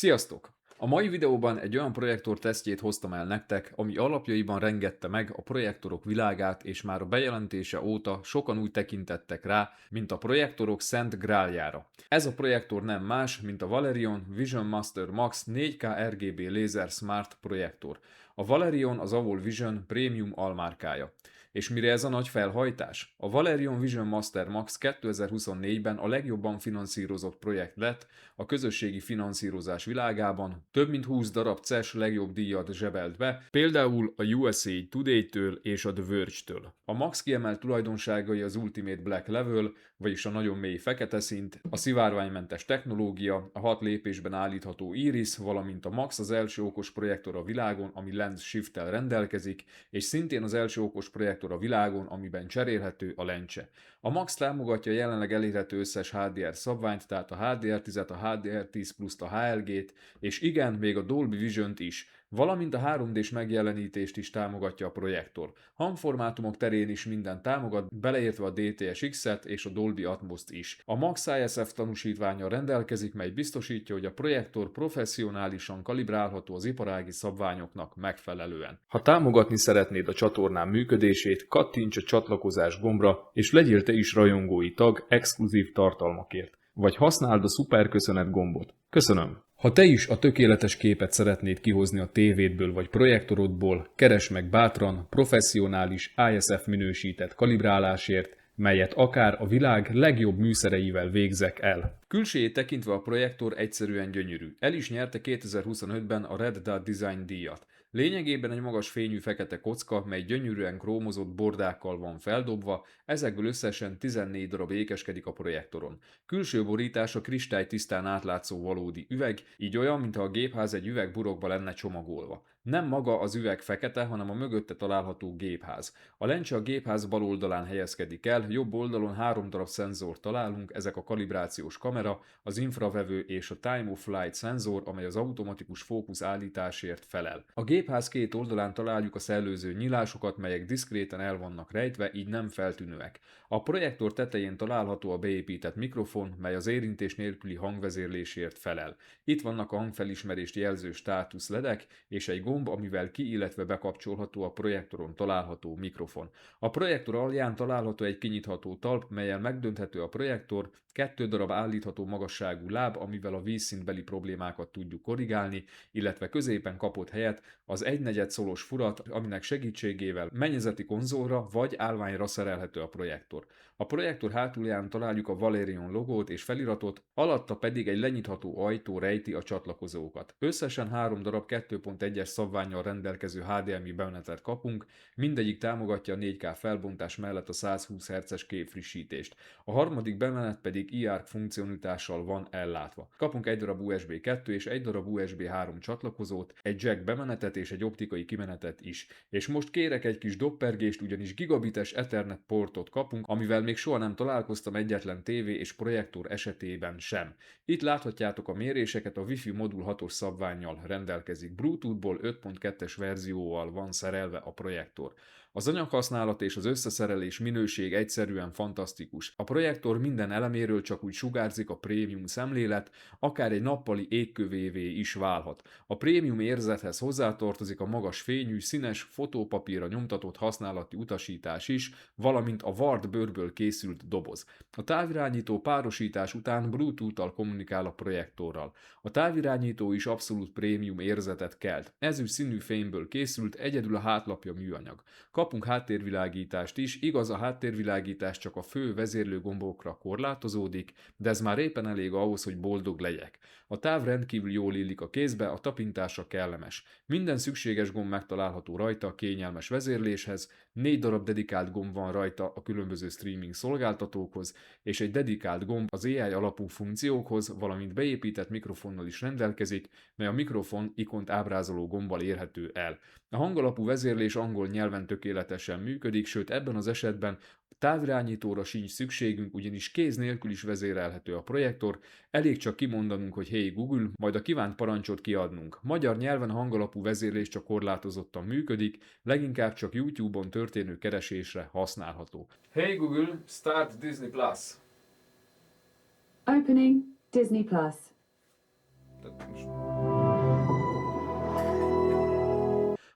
Sziasztok! A mai videóban egy olyan projektor tesztjét hoztam el nektek, ami alapjaiban rengette meg a projektorok világát, és már a bejelentése óta sokan úgy tekintettek rá, mint a projektorok szent gráljára. Ez a projektor nem más, mint a Valerion Vision Master Max 4K RGB Laser Smart projektor. A Valerion az Avol Vision Premium almárkája. És mire ez a nagy felhajtás? A Valerion Vision Master Max 2024-ben a legjobban finanszírozott projekt lett a közösségi finanszírozás világában, több mint 20 darab CES legjobb díjat zsebelt be, például a USA Today-től és a The Verge-től. A Max kiemelt tulajdonságai az Ultimate Black Level, vagyis a nagyon mély fekete szint, a szivárványmentes technológia, a 6 lépésben állítható iris, valamint a Max az első okos projektor a világon, ami Lens Shift-tel rendelkezik, és szintén az első okos projektor a világon, amiben cserélhető a lencse. A Max támogatja jelenleg elérhető összes HDR szabványt, tehát a HDR10-et, a HDR10 pluszt, a HLG-t, és igen, még a Dolby Vision-t is, valamint a 3D-s megjelenítést is támogatja a projektor. Hangformátumok terén is mindent támogat, beleértve a DTS:X-et és a Dolby Atmos-t is. A Max ISF tanúsítvánnyal rendelkezik, mely biztosítja, hogy a projektor professzionálisan kalibrálható az iparági szabványoknak megfelelően. Ha támogatni szeretnéd a csatornám működését, kattints a csatlakozás gombra, és legyél te is rajongói tag exkluzív tartalmakért. Vagy használd a szuperköszönet gombot. Köszönöm! Ha te is a tökéletes képet szeretnéd kihozni a tévédből vagy projektorodból, keresd meg bátran professzionális ISF minősített kalibrálásért, melyet akár a világ legjobb műszereivel végzek el. Külsejét tekintve a projektor egyszerűen gyönyörű. El is nyerte 2025-ben a Red Dot Design díjat. Lényegében egy magas fényű fekete kocka, mely gyönyörűen krómozott bordákkal van feldobva, ezekből összesen 14 darab ékeskedik a projektoron. Külső borítása kristálytisztán átlátszó valódi üveg, így olyan, mintha a gépház egy üvegburokba lenne csomagolva. Nem maga az üveg fekete, hanem a mögötte található gépház. A lencse a gépház bal oldalán helyezkedik el, jobb oldalon 3 darab szenzort találunk, ezek a kalibrációs kamera, az infravevő és a Time of Flight szenzor, amely az automatikus fókusz állításért felel. A gépház két oldalán találjuk a szellőző nyilásokat, melyek diszkréten el vannak rejtve, így nem feltűnőek. A projektor tetején található a beépített mikrofon, mely az érintés nélküli hangvezérlésért felel. Itt vannak a hangfelismerést jelző státusz ledek és egy gomb, amivel ki, illetve bekapcsolható a projektoron található mikrofon. A projektor alján található egy kinyitható talp, mellyel megdönthető a projektor, 2 darab állítható magasságú láb, amivel a vízszintbeli problémákat tudjuk korrigálni, illetve középen kapott helyet az 1/4 szolos furat, aminek segítségével mennyezeti konzolra vagy állványra szerelhető a projektor. A projektor hátulján találjuk a Valerion logót és feliratot, alatta pedig egy lenyitható ajtó rejti a csatlakozókat. Összesen 3 darab 2.1-es szabvánnyal rendelkező HDMI bemenetet kapunk, mindegyik támogatja a 4K felbontás mellett a 120 Hz-es képfrissítést. A harmadik bemenet pedig eARC funkcionalitással van ellátva. Kapunk egy darab USB 2 és egy darab USB 3 csatlakozót, egy jack bemenetet és egy optikai kimenetet is. És most kérek egy kis doppergést, ugyanis gigabites Ethernet portot kapunk, amivel még soha nem találkoztam egyetlen tévé és projektor esetében sem. Itt láthatjátok a méréseket, a Wi-Fi modul 6-os szabvánnyal rendelkezik. Bluetoothból 5.2-es verzióval van szerelve a projektor. Az anyaghasználat és az összeszerelés minőség egyszerűen fantasztikus. A projektor minden eleméről csak úgy sugárzik a prémium szemlélet, akár egy nappali égkövévé is válhat. A prémium érzethez hozzátartozik a magas fényű, színes fotópapírra nyomtatott használati utasítás is, valamint a vard bőrből készült doboz. A távirányító párosítás után Bluetooth-tal kommunikál a projektorral. A távirányító is abszolút prémium érzetet kelt. Ezüst színű fényből készült, egyedül a hátlapja műanyag. Kapunk háttérvilágítást is, igaz, a háttérvilágítás csak a fő vezérlőgombokra korlátozódik, de ez már éppen elég ahhoz, hogy boldog legyek. A táv rendkívül jól illik a kézbe, a tapintása kellemes. Minden szükséges gomb megtalálható rajta kényelmes vezérléshez, 4 darab dedikált gomb van rajta a különböző streaming szolgáltatókhoz, és egy dedikált gomb az AI alapú funkciókhoz, valamint beépített mikrofonnal is rendelkezik, mely a mikrofon ikont ábrázoló gombbal érhető el. A hangalapú vezérlés angol nyelven tökéletesen működik, sőt ebben az esetben távirányítóra sincs szükségünk, ugyanis kéz nélkül is vezérelhető a projektor, elég csak kimondanunk, hogy hey Google, majd a kívánt parancsot kiadnunk. Magyar nyelven a hangalapú vezérlés csak korlátozottan működik, leginkább csak YouTube-on történő keresésre használható. Hey Google, start Disney Plus. Opening Disney Plus. Tehát most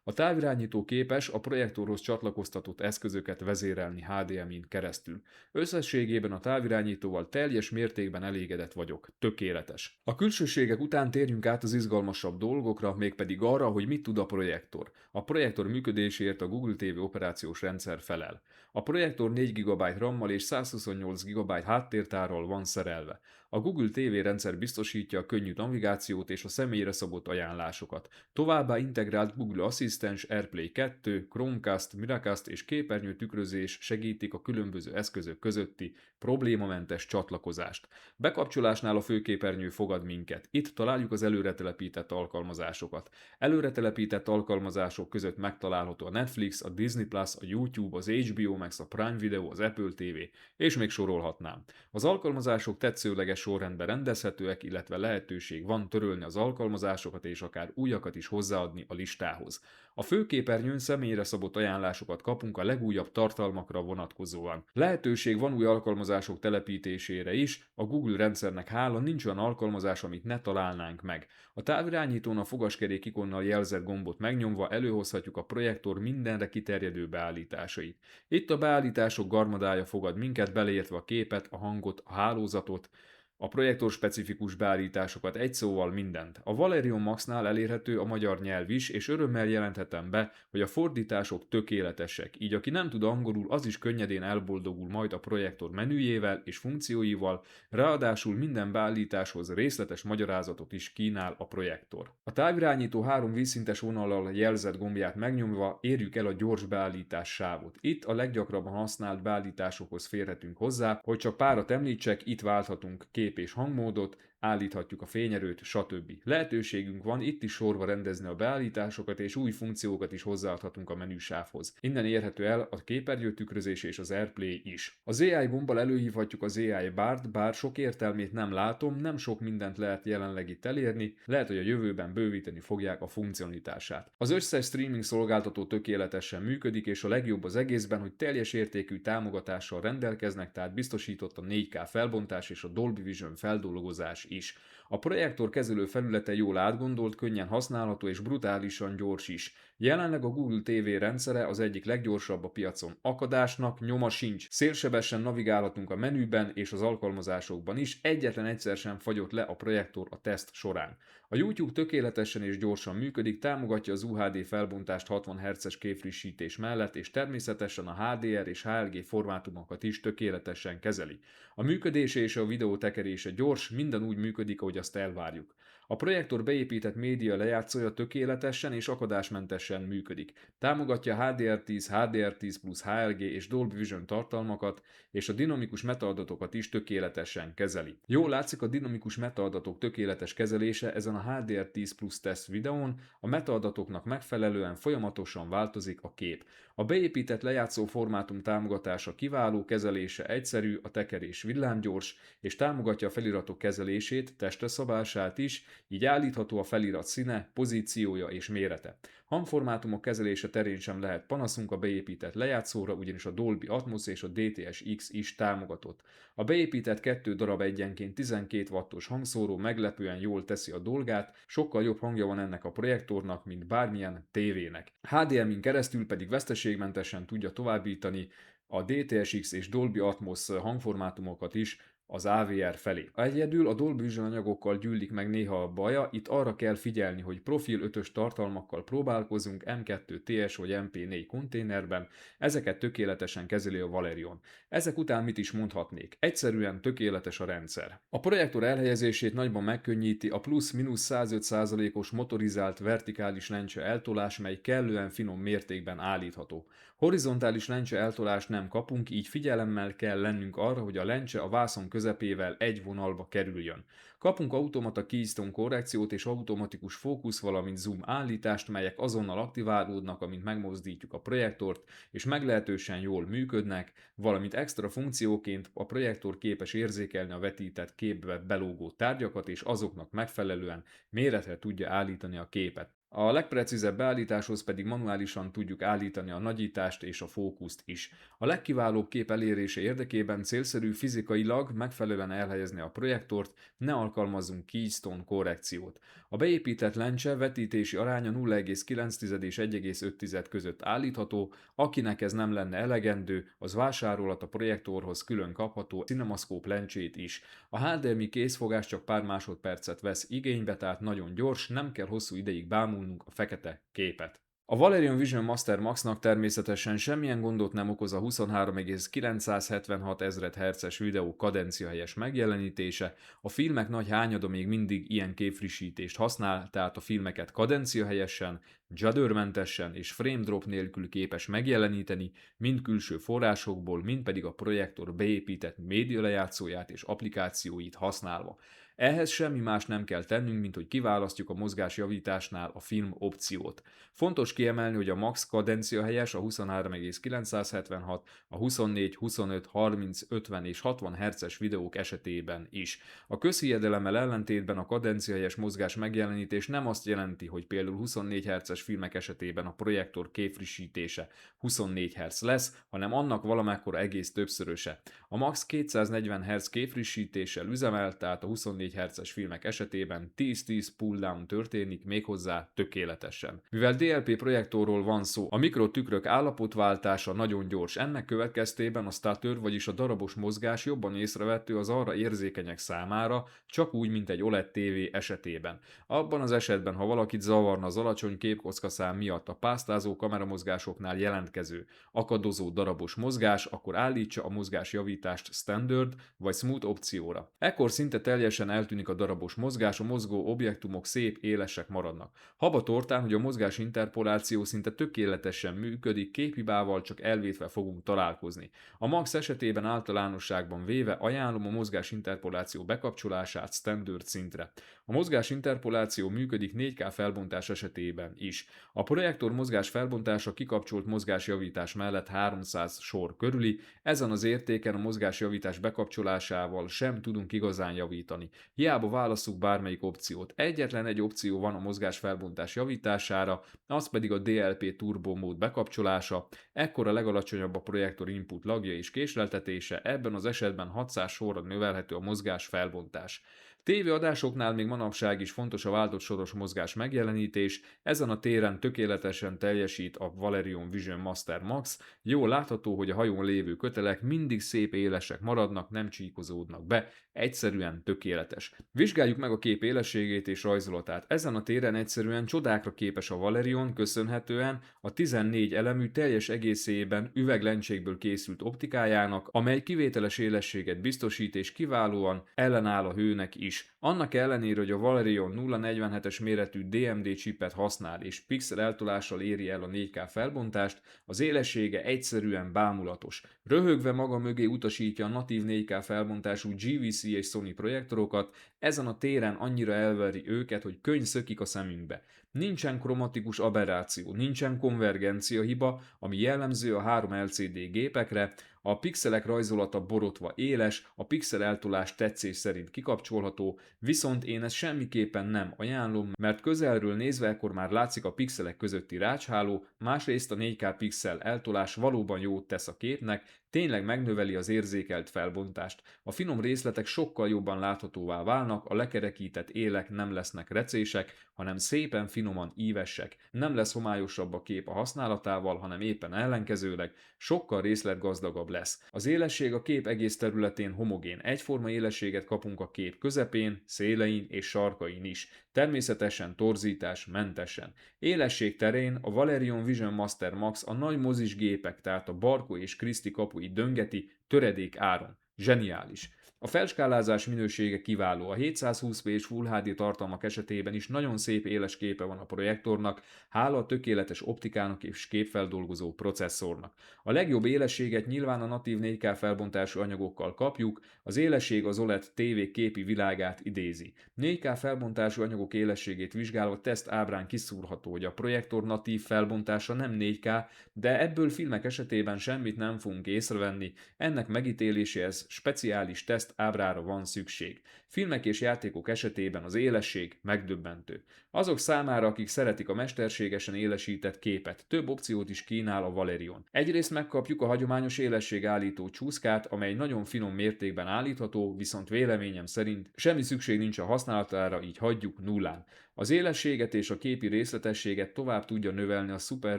a távirányító képes a projektorhoz csatlakoztatott eszközöket vezérelni HDMI-n keresztül. Összességében a távirányítóval teljes mértékben elégedett vagyok. Tökéletes. A külsőségek után térjünk át az izgalmasabb dolgokra, mégpedig arra, hogy mit tud a projektor. A projektor működéséért a Google TV operációs rendszer felel. A projektor 4 GB RAM-mal és 128 GB háttértárral van szerelve. A Google TV rendszer biztosítja a könnyű navigációt és a személyre szabott ajánlásokat. Továbbá integrált Google Asszisztens, AirPlay 2, Chromecast, Miracast és képernyő tükrözés segítik a különböző eszközök közötti problémamentes csatlakozást. Bekapcsolásnál a főképernyő fogad minket. Itt találjuk az előretelepített alkalmazásokat. Előretelepített alkalmazások között megtalálható a Netflix, a Disney+, a YouTube, az HBO Max, a Prime Video, az Apple TV, és még sorolhatnám. Az alkalmazások tetszőleges sorrendben rendezhetőek, illetve lehetőség van törölni az alkalmazásokat és akár újakat is hozzáadni a listához. A főképernyőn személyre szabott ajánlásokat kapunk a legújabb tartalmakra vonatkozóan. Lehetőség van új alkalmazások telepítésére is, a Google rendszernek hála nincs olyan alkalmazás, amit ne találnánk meg. A távirányítón a fogaskerék ikonnal jelzett gombot megnyomva előhozhatjuk a projektor mindenre kiterjedő beállításait. Itt a beállítások garmadája fogad minket, beleértve a képet, a hangot, a hálózatot, a projektor specifikus beállításokat, egy szóval mindent. A Valerion Max-nál elérhető a magyar nyelv is, és örömmel jelenthetem be, hogy a fordítások tökéletesek, így aki nem tud angolul, az is könnyedén elboldogul majd a projektor menüjével és funkcióival, ráadásul minden beállításhoz részletes magyarázatot is kínál a projektor. A távirányító 3 vízszintes vonallal jelzett gombját megnyomva érjük el a gyors beállítás sávot. Itt a leggyakrabban használt beállításokhoz férhetünk hozzá, hogy csak párat említsek, itt válthatunk kép és hangmódot, állíthatjuk a fényerőt, stb. Lehetőségünk van itt is sorba rendezni a beállításokat, és új funkciókat is hozzáadhatunk a menüsávhoz. Innen érhető el a képernyő tükrözés és az AirPlay is. Az AI gombbal előhívhatjuk az AI bárt, bár sok értelmét nem látom, nem sok mindent lehet jelenleg itt elérni, lehet, hogy a jövőben bővíteni fogják a funkcionalitását. Az összes streaming szolgáltató tökéletesen működik, és a legjobb az egészben, hogy teljes értékű támogatással rendelkeznek, tehát biztosított a 4K felbontás és a Dolby Vision feldolgozás is. A projektor kezelő felülete jól átgondolt, könnyen használható és brutálisan gyors is. Jelenleg a Google TV rendszere az egyik leggyorsabb a piacon. Akadásnak nyoma sincs. Szélsebesen navigálhatunk a menüben és az alkalmazásokban is, egyetlen egyszer sem fagyott le a projektor a teszt során. A YouTube tökéletesen és gyorsan működik, támogatja az UHD felbontást 60 Hz-es képfrissítés mellett, és természetesen a HDR és HLG formátumokat is tökéletesen kezeli. A működése és a videó tekerése gyors, minden úgy működik, ahogy azt elvárjuk. A projektor beépített média lejátszója tökéletesen és akadásmentesen működik. Támogatja HDR10, HDR10+, HLG és Dolby Vision tartalmakat, és a dinamikus metaadatokat is tökéletesen kezeli. Jól látszik a dinamikus metaadatok tökéletes kezelése ezen a HDR10 teszt videón, a metaadatoknak megfelelően folyamatosan változik a kép. A beépített lejátszó formátum támogatása kiváló, kezelése egyszerű, a tekerés villámgyors, és támogatja a feliratok kezelését, testre szabását is, így állítható a felirat színe, pozíciója és mérete. Hangformátumok kezelése terén sem lehet panaszunk a beépített lejátszóra, ugyanis a Dolby Atmos és a DTS-X is támogatott. A beépített 2 darab egyenként 12 wattos hangszóró meglepően jól teszi a dolgát, sokkal jobb hangja van ennek a projektornak, mint bármilyen tévének. HDMI-n keresztül pedig veszteségmentesen tudja továbbítani a DTS-X és Dolby Atmos hangformátumokat is az AVR felé. Egyedül a Dolby Vision anyagokkal gyűlik meg néha a baja, itt arra kell figyelni, hogy profil 5-ös tartalmakkal próbálkozunk M2 TS vagy MP4 konténerben, ezeket tökéletesen kezeli a Valerion. Ezek után mit is mondhatnék? Egyszerűen tökéletes a rendszer. A projektor elhelyezését nagyban megkönnyíti a plusz-minusz 105%-os motorizált vertikális lencse eltolás, mely kellően finom mértékben állítható. Horizontális lencse eltolást nem kapunk, így figyelemmel kell lennünk arra, hogy a lencse a vászon közepével egy vonalba kerüljön. Kapunk automata keystone korrekciót és automatikus fókusz, valamint zoom állítást, melyek azonnal aktiválódnak, amint megmozdítjuk a projektort, és meglehetősen jól működnek, valamint extra funkcióként a projektor képes érzékelni a vetített képbe belógó tárgyakat, és azoknak megfelelően méretre tudja állítani a képet. A legprecízebb beállításhoz pedig manuálisan tudjuk állítani a nagyítást és a fókuszt is. A legkiválóbb kép elérése érdekében célszerű fizikailag megfelelően elhelyezni a projektort, ne alkalmazzunk keystone korrekciót. A beépített lencse vetítési aránya 0,9 és 1,5 között állítható, akinek ez nem lenne elegendő, az vásárolhat a projektorhoz külön kapható CinemaScope lencsét is. A HDMI készfogás csak pár másodpercet vesz igénybe, tehát nagyon gyors, nem kell hosszú ideig bámulnunk a fekete képet. A Valerion Vision Master Max-nak természetesen semmilyen gondot nem okoz a 23,976 ezred hertzes videó kadenciahelyes megjelenítése, a filmek nagy hányada még mindig ilyen képfrissítést használ, tehát a filmeket kadenciahelyesen, juddermentesen és frame drop nélkül képes megjeleníteni, mind külső forrásokból, mind pedig a projektor beépített médialejátszóját és applikációit használva. Ehhez semmi más nem kell tennünk, mint hogy kiválasztjuk a mozgásjavításnál a film opciót. Fontos kiemelni, hogy a max kadencia helyes a 23,976, a 24, 25, 30, 50 és 60 Hz videók esetében is. A közhiedelemmel ellentétben a kadencia helyes mozgás megjelenítés nem azt jelenti, hogy például 24 Hz filmek esetében a projektor képfrissítése 24 Hz lesz, hanem annak valamekkora egész többszöröse. A max 240 Hz képfrissítéssel üzemel, tehát a 24 Hz filmek esetében 10-10 pull-down történik, méghozzá tökéletesen. Mivel DLP projektorról van szó, a mikrotükrök állapotváltása nagyon gyors, ennek következtében a stutter, vagyis a darabos mozgás jobban észrevehető az arra érzékenyek számára, csak úgy, mint egy OLED TV esetében. Abban az esetben, ha valakit zavarna az alacsony képkockaszám miatt a pásztázó kameramozgásoknál jelentkező, akadozó darabos mozgás, akkor állítsa a mozgásjavítást standard vagy smooth opcióra. Ekkor szinte teljesen eltűnik a darabos mozgás, a mozgó objektumok szép élesek maradnak. Haba tortán, hogy a mozgás interpoláció szinte tökéletesen működik, képhibával csak elvétve fogunk találkozni. A Max esetében általánosságban véve ajánlom a mozgás interpoláció bekapcsolását standard szintre. A mozgás interpoláció működik 4K felbontás esetében is. A projektor mozgás felbontása kikapcsolt mozgásjavítás mellett 300 sor körüli, ezen az értéken a mozgásjavítás bekapcsolásával sem tudunk igazán javítani. Hiába válasszuk bármelyik opciót. Egyetlen egy opció van a mozgás felbontás javítására, az pedig a DLP Turbo mód bekapcsolása, ekkor a legalacsonyabb a projektor input lagja és késleltetése, ebben az esetben 600 sorra növelhető a mozgás felbontás. Tévéadásoknál még manapság is fontos a váltott soros mozgás megjelenítés, ezen a téren tökéletesen teljesít a Valerion Vision Master Max, jól látható, hogy a hajón lévő kötelek mindig szép élesek maradnak, nem csíkozódnak be, egyszerűen tökéletes. Vizsgáljuk meg a kép élességét és rajzolatát. Ezen a téren egyszerűen csodákra képes a Valerion, köszönhetően a 14 elemű teljes egészében üveglencsékből készült optikájának, amely kivételes élességet biztosít és kiválóan ellenáll a hőnek is. Annak ellenére, hogy a Valerion 0,47-es méretű DMD chipet használ és pixel eltolással éri el a 4K felbontást, az élessége egyszerűen bámulatos. Röhögve maga mögé utasítja a natív 4K felbontású GVC és Sony projektorokat, ezen a téren annyira elveri őket, hogy könny szökik a szemünkbe. Nincsen kromatikus aberráció, nincsen konvergencia hiba, ami jellemző a 3 LCD gépekre, a pixelek rajzolata borotva éles, a pixel eltolás tetszés szerint kikapcsolható, viszont én ezt semmiképpen nem ajánlom, mert közelről nézve ekkor már látszik a pixelek közötti rácsháló, másrészt a 4K pixel eltolás valóban jót tesz a képnek, tényleg megnöveli az érzékelt felbontást. A finom részletek sokkal jobban láthatóvá válnak, a lekerekített élek nem lesznek recések, hanem szépen finoman ívesek. Nem lesz homályosabb a kép a használatával, hanem éppen ellenkezőleg sokkal részletgazdagabb lesz. Az élesség a kép egész területén homogén, egyforma élességet kapunk a kép közepén, szélein és sarkain is. Természetesen torzítás mentesen. Élesség terén a Valerion Vision Master Max a nagy mozis gépek, tehát a Barco és Christie kapuit döngeti töredék áron. Zseniális. A felskálázás minősége kiváló, a 720p és Full HD tartalmak esetében is nagyon szép éles képe van a projektornak, hála a tökéletes optikának és képfeldolgozó processzornak. A legjobb élességet nyilván a natív 4K felbontású anyagokkal kapjuk, az élesség az OLED TV képi világát idézi. 4K felbontású anyagok élességét vizsgálva teszt ábrán kiszúrható, hogy a projektor natív felbontása nem 4K, de ebből filmek esetében semmit nem fogunk észrevenni, ennek megítéléséhez speciális teszt ábrára van szükség. Filmek és játékok esetében az élesség megdöbbentő. Azok számára, akik szeretik a mesterségesen élesített képet, több opciót is kínál a Valerion. Egyrészt megkapjuk a hagyományos élességállító csúszkát, amely nagyon finom mértékben állítható, viszont véleményem szerint semmi szükség nincs a használatára, így hagyjuk nullán. Az élességet és a képi részletességet tovább tudja növelni a Super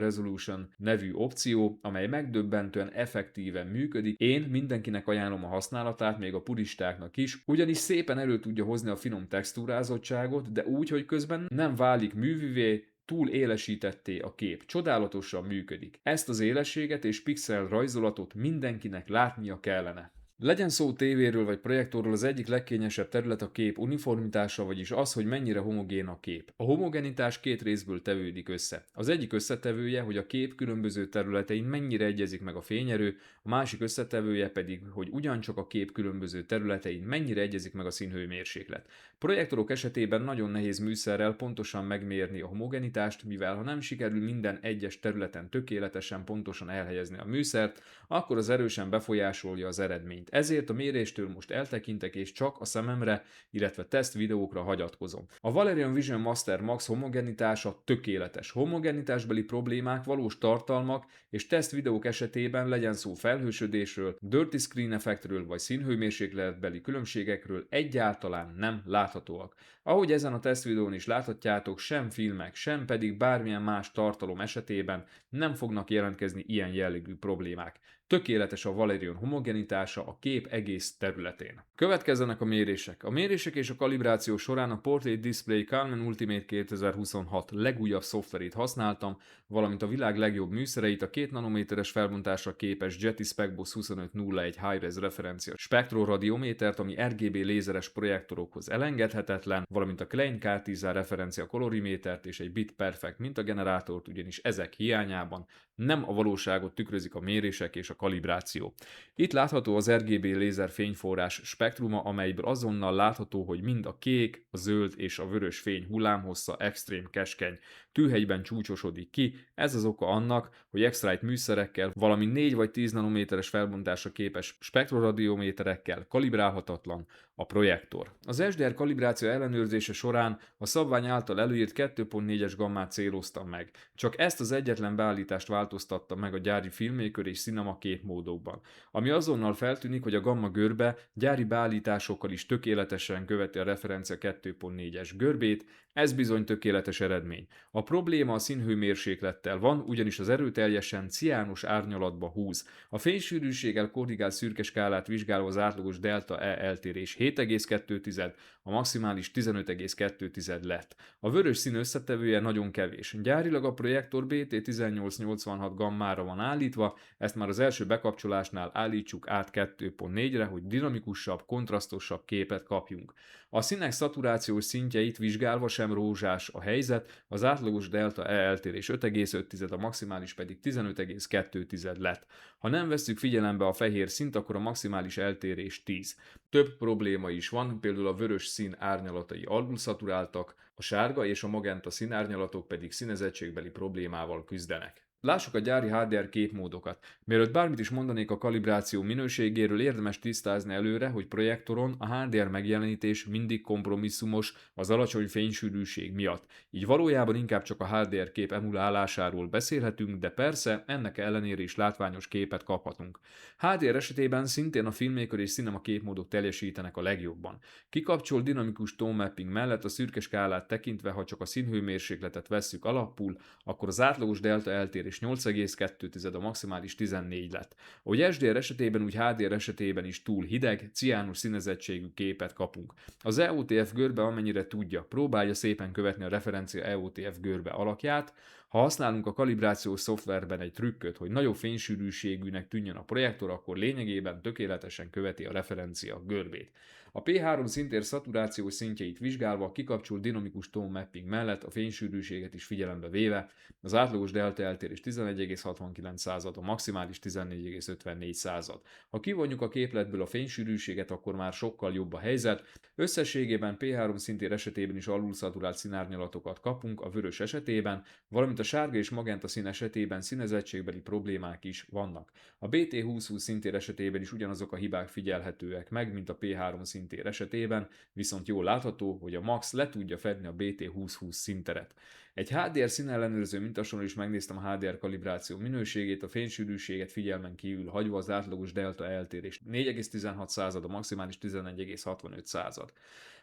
Resolution nevű opció, amely megdöbbentően effektíven működik. Én mindenkinek ajánlom a használatát, még a puristáknak is, ugyanis szépen elő tudja hozni a finom textúrázottságot, de úgy, hogy közben nem válik művivé, túl élesítetté a kép. Csodálatosan működik. Ezt az élességet és pixel rajzolatot mindenkinek látnia kellene. Legyen szó tévéről vagy projektorról, az egyik legkényesebb terület a kép uniformitása, vagyis az, hogy mennyire homogén a kép. A homogenitás két részből tevődik össze. Az egyik összetevője, hogy a kép különböző területein mennyire egyezik meg a fényerő, a másik összetevője pedig, hogy ugyancsak a kép különböző területein mennyire egyezik meg a színhőmérséklet. Projektorok esetében nagyon nehéz műszerrel pontosan megmérni a homogenitást, mivel ha nem sikerül minden egyes területen tökéletesen pontosan elhelyezni a műszert, akkor az erősen befolyásolja az eredményt. Ezért a méréstől most eltekintek és csak a szememre, illetve teszt videókra hagyatkozom. A Valerion Vision Master Max homogenitása tökéletes. Homogenitásbeli problémák, valós tartalmak és teszt videók esetében, legyen szó felhősödésről, dirty screen effektről vagy színhőmérsékletbeli különbségekről, egyáltalán nem láthatóak. Ahogy ezen a tesztvideón is láthatjátok, sem filmek, sem pedig bármilyen más tartalom esetében nem fognak jelentkezni ilyen jellegű problémák. Tökéletes a Valerion homogenitása a kép egész területén. Következzenek a mérések. A mérések és a kalibráció során a Portrait Display Calman Ultimate 2026 legújabb szoftverét használtam, valamint a világ legjobb műszereit, a 2 nanométeres felbontásra képes Jetty Specbus 2501 High-Res referencia spektroradiométert, ami RGB lézeres projektorokhoz elengedhetetlen, valamint a Klein K10 referencia kolorimétert és egy Bit Perfect mintagenerátort, ugyanis ezek hiányában nem a valóságot tükrözik a mérések és a kalibráció. Itt látható az RGB lézer fényforrás spektruma, amelyből azonnal látható, hogy mind a kék, a zöld és a vörös fény hullámhossza extrém keskeny, tűhegyben csúcsosodik ki. Ez az oka annak, hogy X-Rite műszerekkel, valamint 4 vagy 10 nanométeres felbontásra képes spektroradiométerekkel kalibrálhatatlan a projektor. Az SDR kalibráció ellenőrzése során a szabvány által előírt 2.4-es gammát céloztam meg. Csak ezt az egyetlen beállítást változtatta meg a gyári Filmmaker és Cinema képmódokban. Ami azonnal feltűnik, hogy a gamma görbe gyári beállításokkal is tökéletesen követi a referencia 2.4-es görbét, ez bizony tökéletes eredmény. A probléma a színhőmérséklettel van, ugyanis az erőteljesen ciános árnyalatba húz. A fénysűrűséggel korrigált szürke skálát vizsgálva az átlagos delta E eltérés 7,2, a maximális 15,2 lett. A vörös szín összetevője nagyon kevés. Gyárilag a projektor BT1886 gammára van állítva, ezt már az első bekapcsolásnál állítsuk át 2.4-re, hogy dinamikusabb, kontrasztosabb képet kapjunk. A színek szaturációs szintjeit vizsgálva sem rózsás a helyzet, az átlagos delta E eltérés 5,5, a maximális pedig 15,2 lett. Ha nem vesszük figyelembe a fehér szint, akkor a maximális eltérés 10. Több probléma is van, például a vörös szín árnyalatai alulszaturáltak, a sárga és a magenta színárnyalatok pedig színezettségbeli problémával küzdenek. Lássuk a gyári HDR képmódokat. Mielőtt bármit is mondanék a kalibráció minőségéről, érdemes tisztázni előre, hogy projektoron a HDR megjelenítés mindig kompromisszumos az alacsony fénysűrűség miatt. Így valójában inkább csak a HDR kép emulálásáról beszélhetünk, de persze ennek ellenére is látványos képet kaphatunk. HDR esetében szintén a Filmmaker és Cinema képmódok teljesítenek a legjobban. Kikapcsol dinamikus tone mapping mellett a szürke skálát tekintve, ha csak a színhőmérsékletet vesszük alapul, akkor az átlagos delta eltérés 8,2, a maximális 14 lett. Ahogy SDR esetében, úgy HDR esetében is túl hideg, ciánus színezettségű képet kapunk. Az EOTF görbe amennyire tudja, próbálja szépen követni a referencia EOTF görbe alakját. Ha használunk a kalibrációs szoftverben egy trükköt, hogy nagyobb fénysűrűségűnek tűnjön a projektor, akkor lényegében tökéletesen követi a referencia görbét. A P3 szintér szaturációs szintjeit vizsgálva kikapcsol dinamikus tone mapping mellett a fénysűrűséget is figyelembe véve, az átlagos delta eltérés 11,69, a maximális 14,54. Ha kivonjuk a képletből a fénysűrűséget, akkor már sokkal jobb a helyzet. Összességében P3 szintér esetében is alulszaturált színárnyalatokat kapunk a vörös esetében, valamint valamint a sárga és magenta szín esetében színezettségbeli problémák is vannak. A BT2020 szintér esetében is ugyanazok a hibák figyelhetőek meg, mint a P3 szintér esetében, viszont jól látható, hogy a Max le tudja fedni a BT2020 szinteret. Egy HDR színellenőrző mintasoron is megnéztem a HDR kalibráció minőségét, a fénysűrűséget figyelmen kívül hagyva az átlagos delta eltérés 4,16, a maximális 11,65.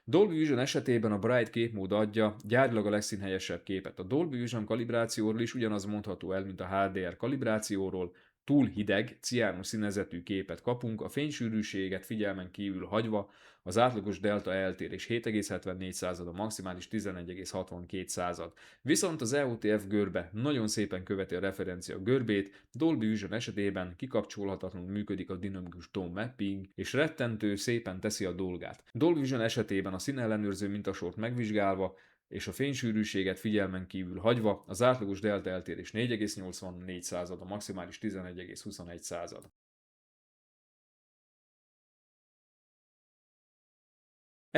Dolby Vision esetében a Bright képmód adja gyárilag a legszínhelyesebb képet. A Dolby Vision kalibrációról is ugyanaz mondható el, mint a HDR kalibrációról, túl hideg, ciános színezetű képet kapunk, a fénysűrűséget figyelmen kívül hagyva az átlagos delta eltérés 7,74, a maximális 11,62. Viszont az EOTF görbe nagyon szépen követi a referencia görbét, Dolby Vision esetében kikapcsolhatatlanul működik a dinamikus tone mapping, és rettentő szépen teszi a dolgát. Dolby Vision esetében a színellenőrző mintasort megvizsgálva és a fénysűrűséget figyelmen kívül hagyva az átlagos delta eltérés 4,84, a maximális 11,21.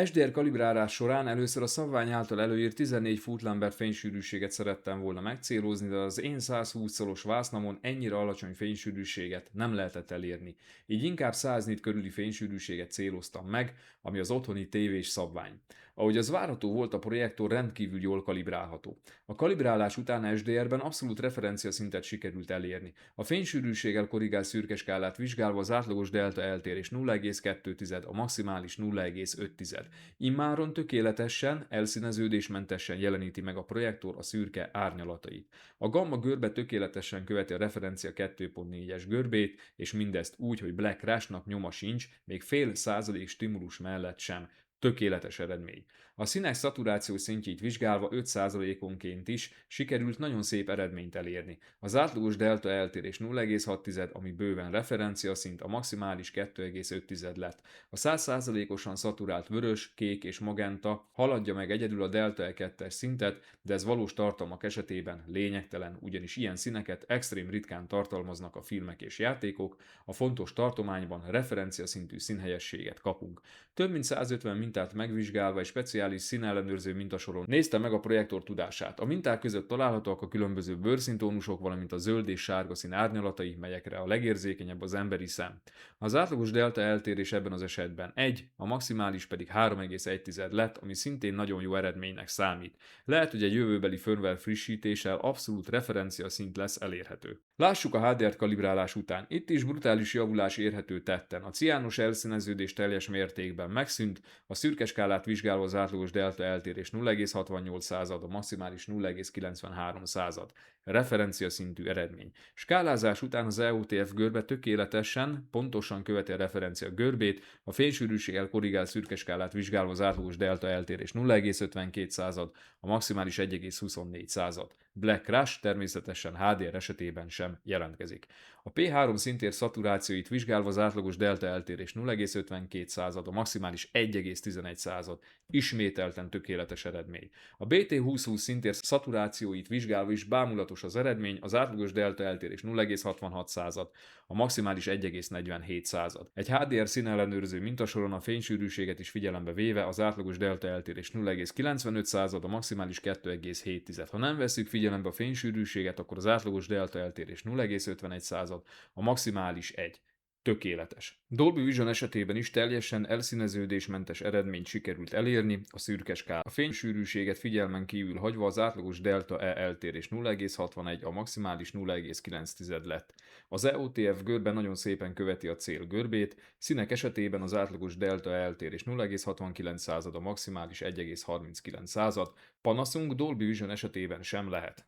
SDR kalibrálás során először a szabvány által előírt 14 Foot-Lambert fénysűrűséget szerettem volna megcélozni, de az én 120 szolos vásznamon ennyire alacsony fénysűrűséget nem lehetett elérni, így inkább 100 nit körüli fénysűrűséget céloztam meg, ami az otthoni tévés szabvány. Ahogy az várható volt, a projektor rendkívül jól kalibrálható. A kalibrálás után SDR-ben abszolút referenciaszintet sikerült elérni. A fénysűrűséggel korrigált szürke skálát vizsgálva az átlagos delta eltérés 0,2, a maximális 0,5. Immáron tökéletesen, elszíneződésmentesen jeleníti meg a projektor a szürke árnyalatait. A gamma görbe tökéletesen követi a referencia 2.4-es görbét, és mindezt úgy, hogy Black Crash-nak nyoma sincs, még fél százalék stimulus mellett sem. Tökéletes eredmény. A színek szaturációs szintjét vizsgálva 5%-onként is sikerült nagyon szép eredményt elérni. Az átlagos delta eltérés 0,6, ami bőven referencia szint, a maximális 2,5 lett. A 100%-osan szaturált vörös, kék és magenta haladja meg egyedül a delta E2-es szintet, de ez valós tartalmak esetében lényegtelen, ugyanis ilyen színeket extrém ritkán tartalmaznak a filmek és játékok, a fontos tartományban referencia szintű színhelyességet kapunk. Több mint 150 mintát megvizsgálva egy speciális színellenőrző mintasoron nézte meg a projektor tudását. A minták között találhatóak a különböző bőrszíntónusok, valamint a zöld és sárga szín árnyalatai, melyekre a legérzékenyebb az emberi szem. Az átlagos delta eltérés ebben az esetben 1, a maximális pedig 3,1 lett, ami szintén nagyon jó eredménynek számít. Lehet, hogy egy jövőbeli firmware frissítéssel abszolút referencia szint lesz elérhető. Lássuk a HDR kalibrálás után. Itt is brutális javulás érhető tetten. A ciános elszíneződés teljes mértékben megszűnt, a szürke skálát vizsgálva az átlagos delta eltérés 0,68, a maximális 0,93. Referencia szintű eredmény. Skálázás után az EOTF görbe tökéletesen, pontosan követi a referencia görbét, a fénysűrűséggel korrigált szürke skálát vizsgálva az átlagos delta eltérés 0,52, a maximális 1,24. Black Crash természetesen HDR esetében sem jelentkezik. A P3 szintér szaturációit vizsgálva az átlagos delta eltérés 0,52, a maximális 1,11. Ismételten tökéletes eredmény. A BT2020 szintér szaturációit vizsgálva is bámulatos az eredmény, az átlagos delta eltérés 0,66, a maximális 1,47. Egy HDR színellenőrző mintasoron a fénysűrűséget is figyelembe véve az átlagos delta eltérés 0,95, a maximális 2,7. Ha nem vesszük figyelembe a fénysűrűséget, akkor az átlagos delta eltérés 0,51, a maximális 1. Tökéletes. Dolby Vision esetében is teljesen elszíneződésmentes eredményt sikerült elérni a szürke skálán. A fénysűrűséget figyelmen kívül hagyva az átlagos delta E eltérés 0,61, a maximális 0,9 lett. Az EOTF görbe nagyon szépen követi a cél görbét, színek esetében az átlagos delta E eltérés 0,69, a maximális 1,39. Panaszunk Dolby Vision esetében sem lehet.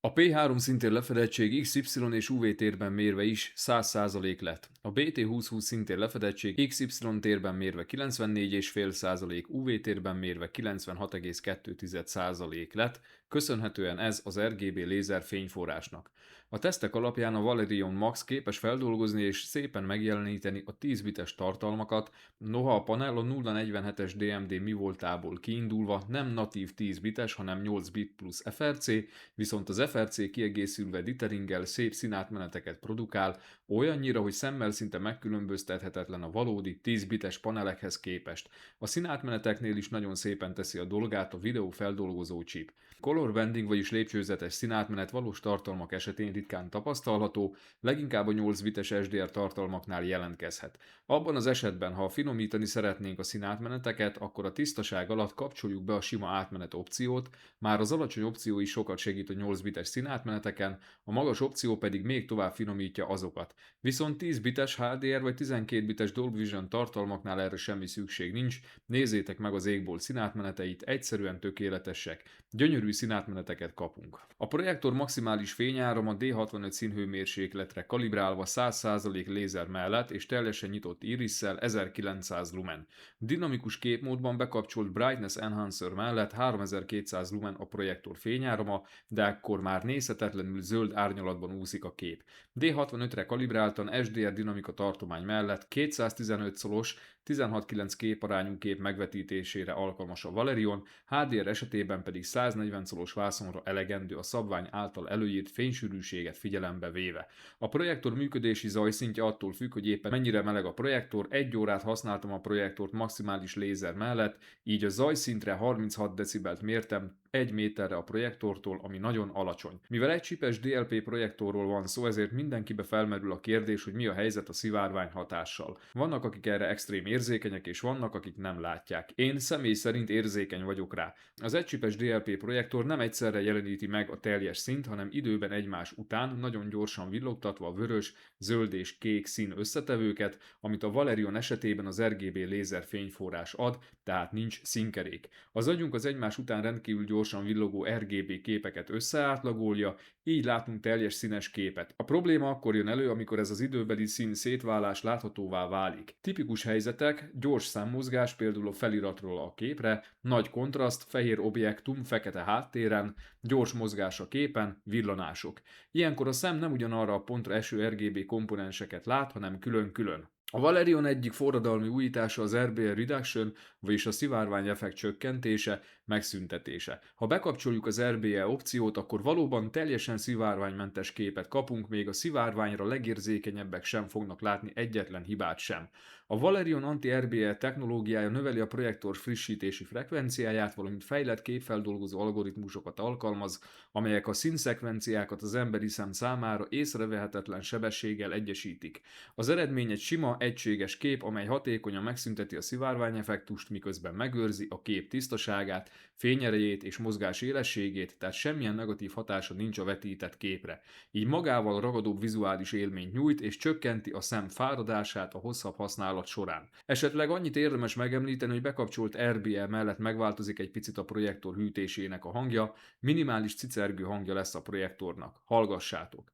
A P3 szintér lefedettség XY és UV térben mérve is 100% lett. A BT2020 szintér lefedettség XY térben mérve 94,5%, UV térben mérve 96,2% lett, köszönhetően ez az RGB lézer fényforrásnak. A tesztek alapján a Valerion Max képes feldolgozni és szépen megjeleníteni a 10 bites tartalmakat, noha a panel a 047-es DMD mi voltából kiindulva nem natív 10 bites, hanem 8 bit plusz FRC, viszont az FRC kiegészülve ditheringgel szép színátmeneteket produkál, olyannyira, hogy szemmel szinte megkülönböztethetetlen a valódi 10 bites panelekhez képest. A színátmeneteknél is nagyon szépen teszi a dolgát a videófeldolgozó chip. Color banding, vagyis lépcsőzetes színátmenet valós tartalmak esetén ritkán tapasztalható, leginkább a 8 bites SDR tartalmaknál jelentkezhet. Abban az esetben, ha finomítani szeretnénk a színátmeneteket, akkor a tisztaság alatt kapcsoljuk be a sima átmenet opciót, már az alacsony opció is sokat segít a 8 bites színátmeneteken, a magas opció pedig még tovább finomítja azokat. Viszont 10 bites HDR vagy 12 bites Dolby Vision tartalmaknál erre semmi szükség nincs, nézzétek meg az égbolt színátmeneteit, egyszerűen tökéletesek. Gyönyörű színátmeneteket kapunk. A projektor maximális fényárama D65 színhőmérsékletre kalibrálva 100% lézer mellett és teljesen nyitott irisszel 1900 lumen. Dinamikus képmódban bekapcsolt Brightness Enhancer mellett 3200 lumen a projektor fényárama, de akkor már nézhetetlenül zöld árnyalatban úszik a kép. D65-re kalibráltan SDR dinamika tartomány mellett 215 szolos 16:9 képarányú kép megvetítésére alkalmas a Valerion, HDR esetében pedig 140 szolos vászonra elegendő a szabvány által előírt fénysűrűséget figyelembe véve. A projektor működési zajszintje attól függ, hogy éppen mennyire meleg a projektor, 1 órát használtam a projektort maximális lézer mellett, így a zajszintre 36 decibelt mértem 1 méterre a projektortól, ami nagyon alacsony. Mivel egy csipes DLP projektorról van szó, ezért mindenkibe felmerül a kérdés, hogy mi a helyzet a szivárvány hatással. Vannak, akik erre extrém érzékenyek, és vannak, akik nem látják. Én személy szerint érzékeny vagyok rá. Az egycsipes DLP projektor nem egyszerre jeleníti meg a teljes színt, hanem időben egymás után, nagyon gyorsan villogtatva a vörös, zöld és kék szín összetevőket, amit a Valerion esetében az RGB lézer fényforrás ad, tehát nincs színkerék. Az agyunk az egymás után rendkívül gyorsan villogó RGB képeket összeátlagolja, így látunk teljes színes képet. A probléma akkor jön elő, amikor ez az időbeli szín szétválás láthatóvá válik. Tipikus helyzetek: gyors számmozgás, például a feliratról a képre, nagy kontraszt, fehér objektum fekete háttéren, gyors mozgás a képen, villanások. Ilyenkor a szem nem ugyanarra a pontra eső RGB komponenseket lát, hanem külön-külön. A Valerion egyik forradalmi újítása az RBR Reduction, vagyis a szivárvány effekt csökkentése, megszüntetése. Ha bekapcsoljuk az RBE opciót, akkor valóban teljesen szivárványmentes képet kapunk, még a szivárványra legérzékenyebbek sem fognak látni egyetlen hibát sem. A Valerion anti-RBE technológiája növeli a projektor frissítési frekvenciáját, valamint fejlett képfeldolgozó algoritmusokat alkalmaz, amelyek a színszekvenciákat az emberi szem számára észrevehetetlen sebességgel egyesítik. Az eredmény egy sima, egységes kép, amely hatékonyan megszünteti a szivárványeffektust, miközben megőrzi a kép tisztaságát, fényerejét és mozgás élességét, tehát semmilyen negatív hatása nincs a vetített képre. Így magával ragadóbb vizuális élményt nyújt és csökkenti a szem fáradását a hosszabb használat során. Esetleg annyit érdemes megemlíteni, hogy bekapcsolt RBE mellett megváltozik egy picit a projektor hűtésének a hangja, minimális cicergő hangja lesz a projektornak. Hallgassátok!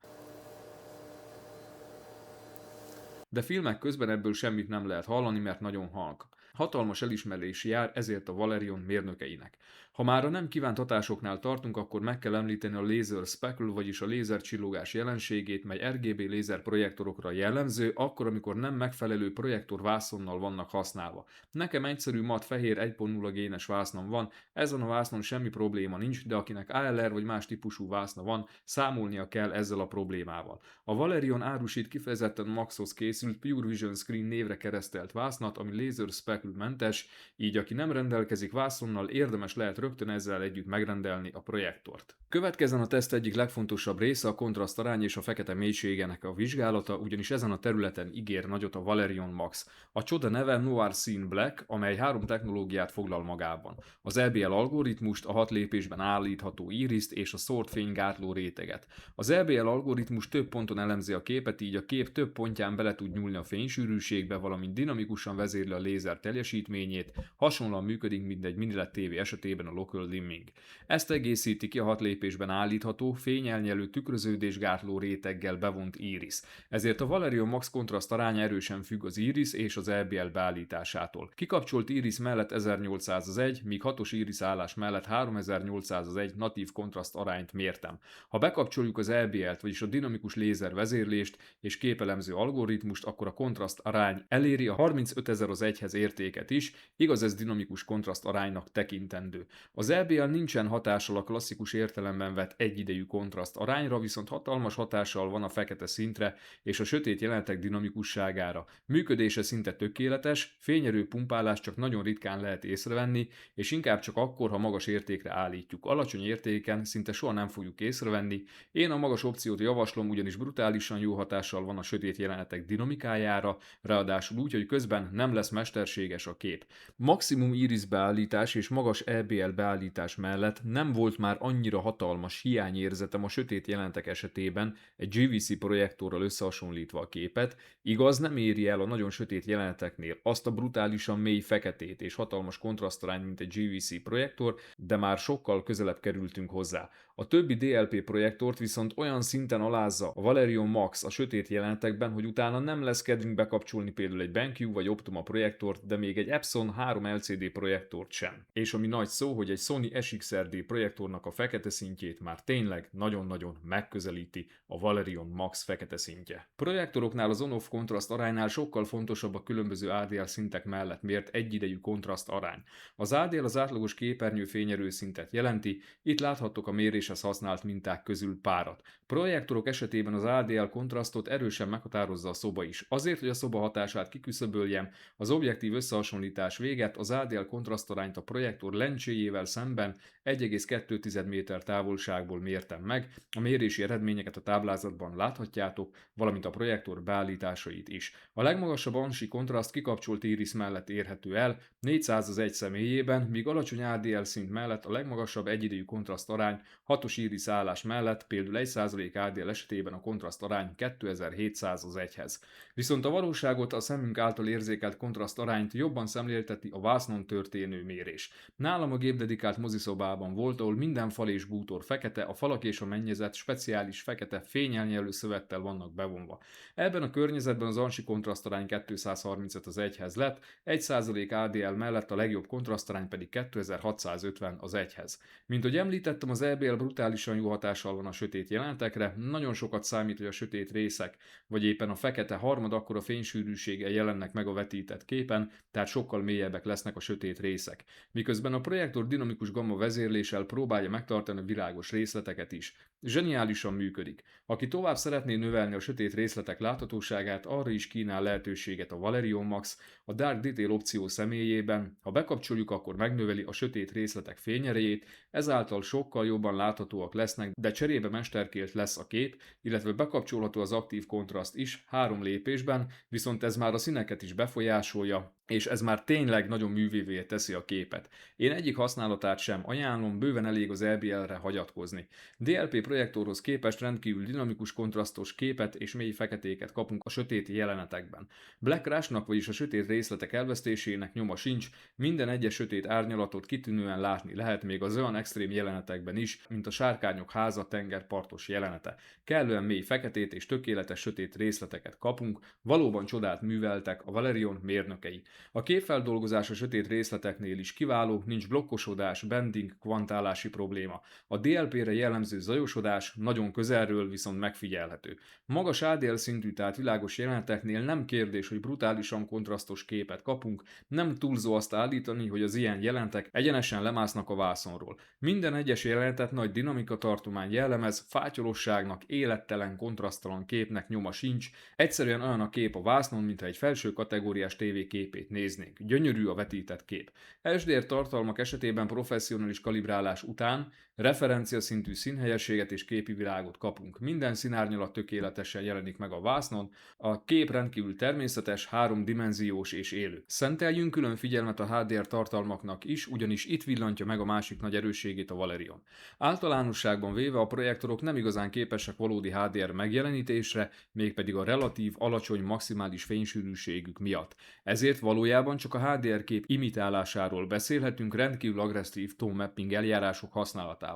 De filmek közben ebből semmit nem lehet hallani, mert nagyon halk. Hatalmas elismerés jár ezért a Valerion mérnökeinek. Ha már a nem kívánt hatásoknál tartunk, akkor meg kell említeni a laser speckle, vagyis a lézercsillogás jelenségét, mely RGB lézer projektorokra jellemző, akkor, amikor nem megfelelő projektor vászonnal vannak használva. Nekem egyszerű mat fehér 1.0 génes vásznom van, ezen a vásznon semmi probléma nincs, de akinek ALR vagy más típusú vászna van, számolnia kell ezzel a problémával. A Valerion árusít kifejezetten Maxhoz készült Pure Vision Screen névre keresztelt vásznat, ami laser speckle mentes, így aki nem rendelkezik vászonnal, érdemes lehet rögtön ezzel együtt megrendelni a projektort. Következzen a teszt egyik legfontosabb része, a kontrasztarány és a fekete mélységének a vizsgálata, ugyanis ezen a területen ígér nagyot a Valerion Max. A csoda neve Noir Scene Black, amely 3 technológiát foglal magában. Az EBL algoritmust, a 6 lépésben állítható iriszt és a szórt fénygátló réteget. Az EBL algoritmus több ponton elemzi a képet, így a kép több pontján bele tud nyúlni a fénysűrűségbe, valamint dinamikusan vezérli a lézer teljesítményét, hasonlóan működik, mint egy mini LED TV esetében a local dimming. Ezt egészíti ki a 6 lépésben állítható, fényelnyelő tükröződésgátló réteggel bevont íris. Ezért a Valerion Max kontraszt aránya erősen függ az íris és az LBL beállításától. Kikapcsolt íris mellett 1801, míg 6-os íris állás mellett 3801 natív kontraszt arányt mértem. Ha bekapcsoljuk az LBL-t, vagyis a dinamikus lézer vezérlést és képelemző algoritmust, akkor a kontraszt arány eléri a 35000/1-hez értéket is, igaz, ez dinamikus kontraszt aránynak tekintendő. Az LBL nincsen hatással a klasszikus értelemben vett egyidejű kontraszt arányra, viszont hatalmas hatással van a fekete szintre és a sötét jelenetek dinamikusságára. Működése szinte tökéletes, fényerő pumpálást csak nagyon ritkán lehet észrevenni, és inkább csak akkor, ha magas értékre állítjuk. Alacsony értéken szinte soha nem fogjuk észrevenni. Én a magas opciót javaslom, ugyanis brutálisan jó hatással van a sötét jelenetek dinamikájára, ráadásul úgy, hogy közben nem lesz mesterséges a kép. Maximum iris beállítás és magas EBL beállítás mellett nem volt már annyira hatalmas hiányérzetem a sötét jelenetek esetében egy GVC projektorral összehasonlítva a képet, igaz, nem éri el a nagyon sötét jeleneteknél azt a brutálisan mély feketét és hatalmas kontrasztarányt, mint egy GVC projektor, de már sokkal közelebb kerültünk hozzá. A többi DLP projektort viszont olyan szinten alázza a Valerion Max a sötét jelenetekben, hogy utána nem lesz kedvünk bekapcsolni például egy BenQ vagy Optoma projektort, de még egy Epson 3 LCD projektort sem. És ami nagy szó, hogy egy Sony SXRD projektornak a fekete szintjét már tényleg nagyon-nagyon megközelíti a Valerion Max fekete szintje. Projektoroknál az on-off kontraszt aránynál sokkal fontosabb a különböző ADL szintek mellett mért egyidejű kontraszt arány. Az ADL az átlagos képernyő fényerő szintet jelenti, itt láthattok a méréshez használt minták közül párat. Projektorok esetében az ADL kontrasztot erősen meghatározza a szoba is. Azért, hogy a szoba hatását kiküszöböljem, az objektív összehasonlítás véget az ADL kontrasztarányt a projektor lencséjével szemben 1,2 méter távolságból mértem meg, a mérési eredményeket a táblázatban láthatjátok, valamint a projektor beállításait is. A legmagasabb ANSI kontraszt kikapcsolt iris mellett érhető el, 401 személyében, míg alacsony ADL szint mellett a legmagasabb egyidejű kontraszt arány 6-os iris állás mellett, például 1% ADL esetében a kontraszt arány 2700 az 1-hez. Viszont a valóságot, a szemünk által érzékelt kontraszt arányt jobban szemlélteti a vásznon történő mérés. Nálam a gépdedikált moziszobában volt, ahol minden fal és bútor fekete, a falak és a mennyezet speciális fekete fényelnyelő szövettel vannak bevonva. Ebben a környezetben az ANSI kontrasztarány 235 az 1-hez lett, 1% ADL mellett a legjobb kontrasztarány pedig 2650 az 1-hez. Mint hogy említettem, az EBL brutálisan jó hatással van a sötét jelenetekre, nagyon sokat számít, hogy a sötét részek, vagy éppen a fekete harmad akkora fénysűrűséggel jelennek meg a vetített képen, tehát sokkal mélyebbek lesznek a sötét részek. Miközben a projektor dinamikus gamma vezérléssel próbálja megtartani a világos részleteket is. Zseniálisan működik. Aki tovább szeretné növelni a sötét részletek láthatóságát, arra is kínál lehetőséget a Valerion Max a Dark Detail opció személyében. Ha bekapcsoljuk, akkor megnöveli a sötét részletek fényerejét, ezáltal sokkal jobban láthatóak lesznek, de cserébe mesterkélt lesz a kép, illetve bekapcsolható az aktív kontraszt is 3 lépésben, viszont ez már a színeket is befolyásolja, és ez már tényleg nagyon művévé teszi a képet. Én egyik használatát sem ajánlom, bőven elég az LBL-re hagyatkozni. DLP projektorhoz képest rendkívül dinamikus kontrasztos képet és mély feketéket kapunk a sötét jelenetekben. Black Rush-nak, vagyis a sötét részletek elvesztésének nyoma sincs, minden egyes sötét árnyalatot kitűnően látni lehet még az olyan extrém jelenetekben is, mint a Sárkányok háza tengerpartos jelenete. Kellően mély feketét és tökéletes sötét részleteket kapunk, valóban csodát műveltek a Valerion mérnökei. A képfeldolgozás a sötét részleteknél is kiváló, nincs blokkosodás, bending, kvantálási probléma. A DLP-re jellemző zajosodás nagyon közelről viszont megfigyelhető. Magas ADL szintű, tehát világos jeleneteknél nem kérdés, hogy brutálisan kontrasztos képet kapunk, nem túlzó azt állítani, hogy az ilyen jelenetek egyenesen lemásznak a vászonról. Minden egyes jelenetet nagy dinamika tartomány jellemez, fátyolosságnak, élettelen, kontrasztalan képnek nyoma sincs, egyszerűen olyan a kép a vásznon, mintha egy felső kategóriás TV képét néznénk. Gyönyörű a vetített kép. SDR tartalmak esetében professzionális kalibrálás után Referencia szintű színhelyességet és képi világot kapunk. Minden színárnyalat tökéletesen jelenik meg a vásznon, a kép rendkívül természetes, háromdimenziós és élő. Szenteljünk külön figyelmet a HDR tartalmaknak is, ugyanis itt villantja meg a másik nagy erősségét a Valerion. Általánosságban véve a projektorok nem igazán képesek valódi HDR megjelenítésre, mégpedig a relatív alacsony maximális fénysűrűségük miatt. Ezért valójában csak a HDR kép imitálásáról beszélhetünk rendkívül agresszív tone mapping eljárások használatával.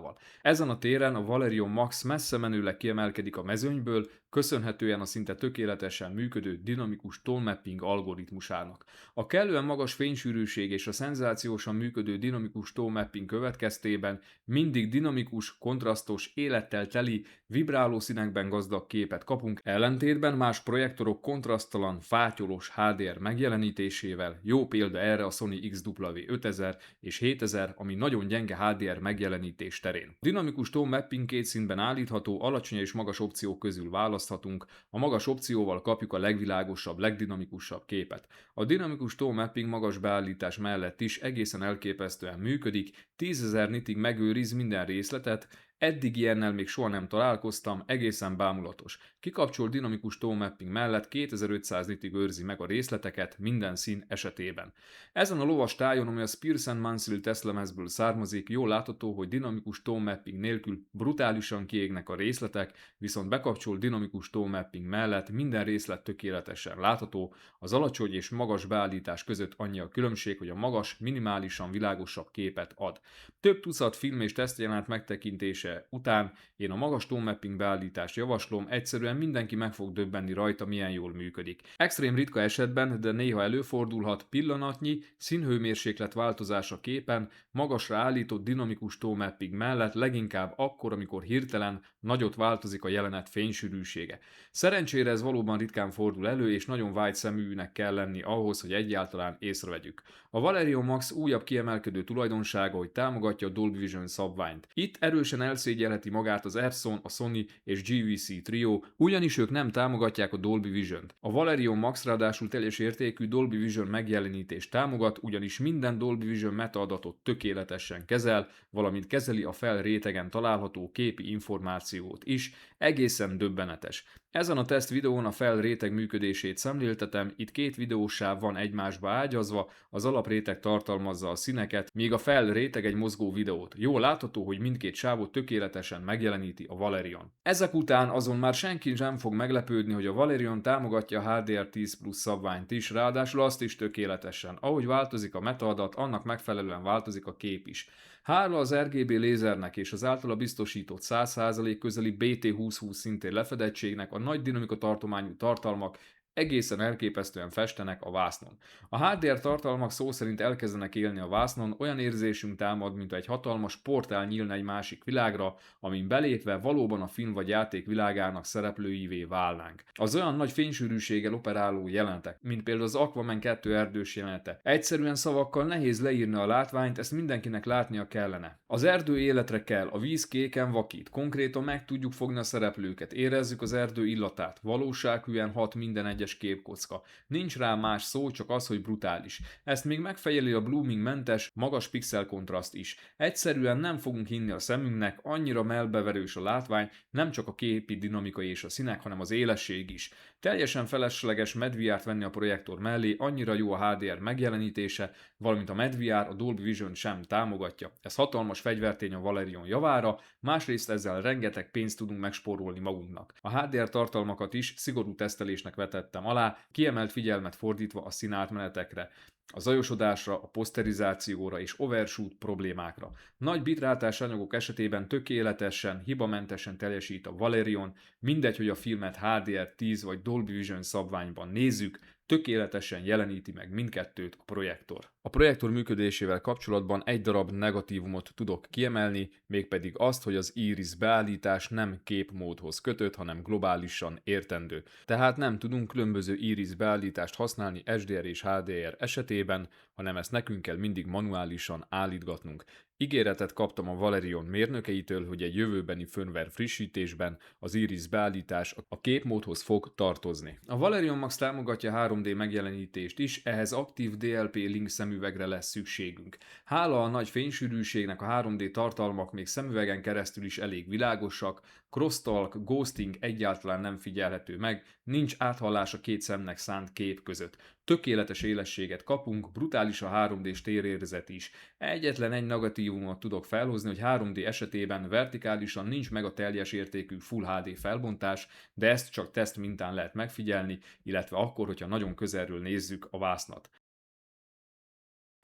Ezen a téren a Valerion Max messze menőleg kiemelkedik a mezőnyből, köszönhetően a szinte tökéletesen működő dinamikus tone mapping algoritmusának. A kellően magas fénysűrűség és a szenzációsan működő dinamikus tone mapping következtében mindig dinamikus, kontrasztos, élettel teli, vibráló színekben gazdag képet kapunk, ellentétben más projektorok kontrasztalan, fátyolos HDR megjelenítésével, jó példa erre a Sony XW5000 és 7000, ami nagyon gyenge HDR megjelenítés terén. Dinamikus tone mapping két színben állítható, alacsony és magas opciók közül választhatunk, a magas opcióval kapjuk a legvilágosabb, legdinamikusabb képet. A dinamikus tone mapping magas beállítás mellett is egészen elképesztően működik, 10.000 nitig megőriz minden részletet, eddig ilyennel még soha nem találkoztam, egészen bámulatos. Kikapcsolt dinamikus tone mapping mellett 2500 nitig őrzi meg a részleteket minden szín esetében. Ezen a lovas tájon, ami a Spears & Mansell tesztlemezből származik, jól látható, hogy dinamikus tone mapping nélkül brutálisan kiégnek a részletek, viszont bekapcsolt dinamikus tone mapping mellett minden részlet tökéletesen látható, az alacsony és magas beállítás között annyi a különbség, hogy a magas minimálisan világosabb képet ad. Több tucat film és tesztjelenet megtekintése után én a magas tone mapping beállítást javaslom, egyszerűen mindenki meg fog döbbenni rajta, milyen jól működik. Extrém ritka esetben, de néha előfordulhat, pillanatnyi színhőmérséklet változás a képen, magasra állított dinamikus tone mapping mellett, leginkább akkor, amikor hirtelen nagyot változik a jelenet fénysűrűsége. Szerencsére ez valóban ritkán fordul elő, és nagyon vágyszeműnek kell lenni ahhoz, hogy egyáltalán észrevegyük. A Valerion Max újabb kiemelkedő tulajdonsága, hogy támogatja a Dolby Vision szabványt. Itt erősen elszégyelheti magát az Epson, a Sony és GVC Trio, ugyanis ők nem támogatják a Dolby Vision-t. A Valerion Max ráadásul teljes értékű Dolby Vision megjelenítést támogat, ugyanis minden Dolby Vision metaadatot tökéletesen kezel, valamint kezeli a fel rétegen található képi információt is, egészen döbbenetes. Ezen a teszt videón a fel réteg működését szemléltetem, itt két videósáv van egymásba ágyazva, az alapréteg tartalmazza a színeket, míg a fel réteg egy mozgó videót. Jól látható, hogy mindkét sávot tökéletesen megjeleníti a Valerion. Ezek után azon már senki sem fog meglepődni, hogy a Valerion támogatja a HDR10 Plus szabványt is, ráadásul azt is tökéletesen. Ahogy változik a metaadat, annak megfelelően változik a kép is. Hála az RGB lézernek és az általa biztosított 100% közeli BT2020 szintén lefedettségnek a nagy dinamika tartományú tartalmak egészen elképesztően festenek a vásznon. A HDR tartalmak szó szerint elkezdenek élni a vásznon, olyan érzésünk támad, mint egy hatalmas portál nyílna egy másik világra, amin belépve valóban a film vagy játék világának szereplőivé válnánk. Az olyan nagy fénysűrűséggel operáló jelenetek, mint például az Aquaman 2 erdős jelenete. Egyszerűen szavakkal nehéz leírni a látványt, ezt mindenkinek látnia kellene. Az erdő életre kell, a víz kéken vakít, konkrétan meg tudjuk fogni a szereplőket, érezzük az erdő illatát, valósághűen hat minden egyes képkocka. Nincs rá más szó, csak az, hogy brutális. Ezt még megfejeli a blooming mentes, magas pixel kontraszt is. Egyszerűen nem fogunk hinni a szemünknek, annyira mellbeverős a látvány, nem csak a képi dinamika és a színek, hanem az élesség is. Teljesen felesleges MedVR-t venni a projektor mellé, annyira jó a HDR megjelenítése, valamint a MedVR a Dolby Vision sem támogatja. Ez hatalmas fegyvertény a Valerion javára, másrészt ezzel rengeteg pénzt tudunk megspórolni magunknak. A HDR tartalmakat is szigorú tesztelésnek vetettem alá, kiemelt figyelmet fordítva a színátmenetekre, a zajosodásra, a poszterizációra és overshoot problémákra. Nagy bitrátás anyagok esetében tökéletesen, hibamentesen teljesít a Valerion, mindegy, hogy a filmet HDR10 vagy Dolby Vision szabványban nézzük, tökéletesen jeleníti meg mindkettőt a projektor. A projektor működésével kapcsolatban egy darab negatívumot tudok kiemelni, mégpedig azt, hogy az iris beállítás nem képmódhoz kötött, hanem globálisan értendő. Tehát nem tudunk különböző iris beállítást használni SDR és HDR esetében, hanem ezt nekünk kell mindig manuálisan állítgatnunk. Ígéretet kaptam a Valerion mérnökeitől, hogy egy jövőbeni firmware frissítésben az Iris beállítás a képmódhoz fog tartozni. A Valerion Max támogatja 3D megjelenítést is, ehhez aktív DLP link szemüvegre lesz szükségünk. Hála a nagy fénysűrűségnek a 3D tartalmak még szemüvegen keresztül is elég világosak, crosstalk, ghosting egyáltalán nem figyelhető meg, nincs áthallás a két szemnek szánt kép között. Tökéletes élességet kapunk, brutális a 3D-s térérzet is. Egyetlen egy negatívumot tudok felhozni, hogy 3D esetében vertikálisan nincs meg a teljes értékű Full HD felbontás, de ezt csak teszt mintán lehet megfigyelni, illetve akkor, hogyha nagyon közelről nézzük a vásznat.